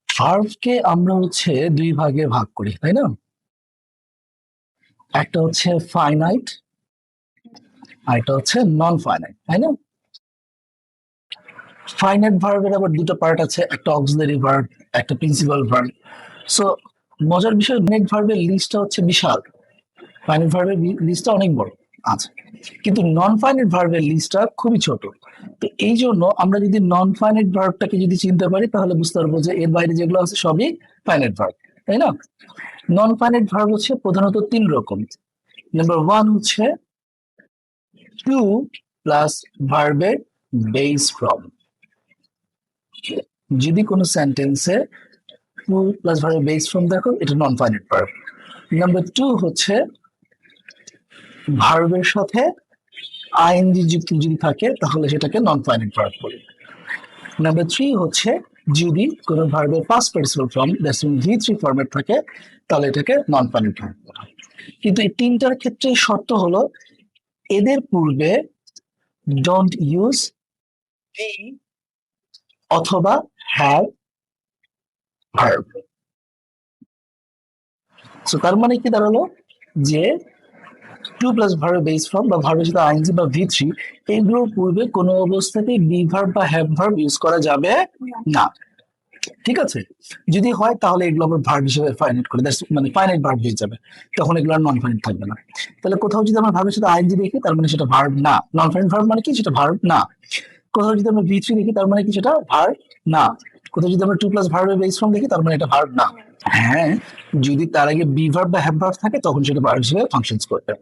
ভার্বকে আমরা হচ্ছে দুই ভাগে ভাগ করি, তাই না? একটা হচ্ছে ফাইনাইট আর একটা হচ্ছে নন ফাইনাইট, তাই না? ফাইনাইট ভার্বের আবার দুটো পার্ট আছে, একটা অক্সিলারি ভার্ব, একটা প্রিন্সিপাল ভার্ব। সো মজার বিষয়, ফাইনাইট ভার্বের লিস্টটা হচ্ছে বিশাল, ফাইনাইট ভার্বের লিস্টটা অনেক বড় আছে, কিন্তু নন ফাইনাইট ভার্বের লিস্টটা খুবই ছোট। তো এই জন্য আমরা যদি নন ফাইনাইট ভার্বটাকে যদি চিনতে পারি তাহলে বুঝতে পারবো যে এর বাইরে যেগুলো আছে সবই ফাইনাইট ভার্ব, তাই না? নন ফাইনাইট ভার্ব হচ্ছে প্রধানত তিন রকম। নাম্বার ওয়ান হচ্ছে টু প্লাস ভার্বের বেস ফ্রম। যদি কোনো সেন্টেন্সে টু প্লাস ভার্বের বেস ফ্রম দেখো, এটা non finite verb. Number two হচ্ছে ভার্বের সাথে আইএনজি যুক্ত যদি থাকে তাহলে সেটাকে নন ফাইনাইট ভার্ব বলি। নাম্বার থ্রি হচ্ছে যদি কোনো ভার্বের past participle form that's mean V three format থাকে তাহলে এটাকে নন ফাইনাইট ভার্ব বলা হয়। কিন্তু এই তিনটার ক্ষেত্রে শর্ত হলো এদের পূর্বে ডোন্ট ইউজ বি অথবা হ্যাভ ভার্ব। সো তার মানে কি দাঁড়ালো যে to plus verb base form বা ভার্বের সাথে আইএনজি বা ভি থ্রি এগুলোর পূর্বে কোনো অবস্থাতেই বি ভার্ব বা হ্যাভ ভার্ব ইউজ করা যাবে না। ঠিক আছে, যদি হয় তাহলে এগুলো আবার ভার্ব হিসেবে ফাইনাইট করে মানে ফাইনাইট ভার্ব হয়ে যাবে, তখন এগুলো আর নন ফাইনাইট থাকবে না। তাহলে কোথাও যদি আমরা ভার্বের সাথে আইএনজি দেখি তার মানে সেটা ভার্ব না, নন ফাইনাইট ভার্ব মানে কি সেটা ভার্ব না। কোথাও যদি আমরা ভি থ্রি দেখি তার মানে কি সেটা ভার্ব না। কোথাও যদি আমরা টু প্লাস ভার্বের বেস ফর্ম দেখি তার মানে এটা ভার্ব না। হ্যাঁ, যদি তার আগে বি ভার্ব বা হ্যাভ ভার্ব থাকে তখন সেটা ভার্ব হিসেবে ফাংশনস করবে।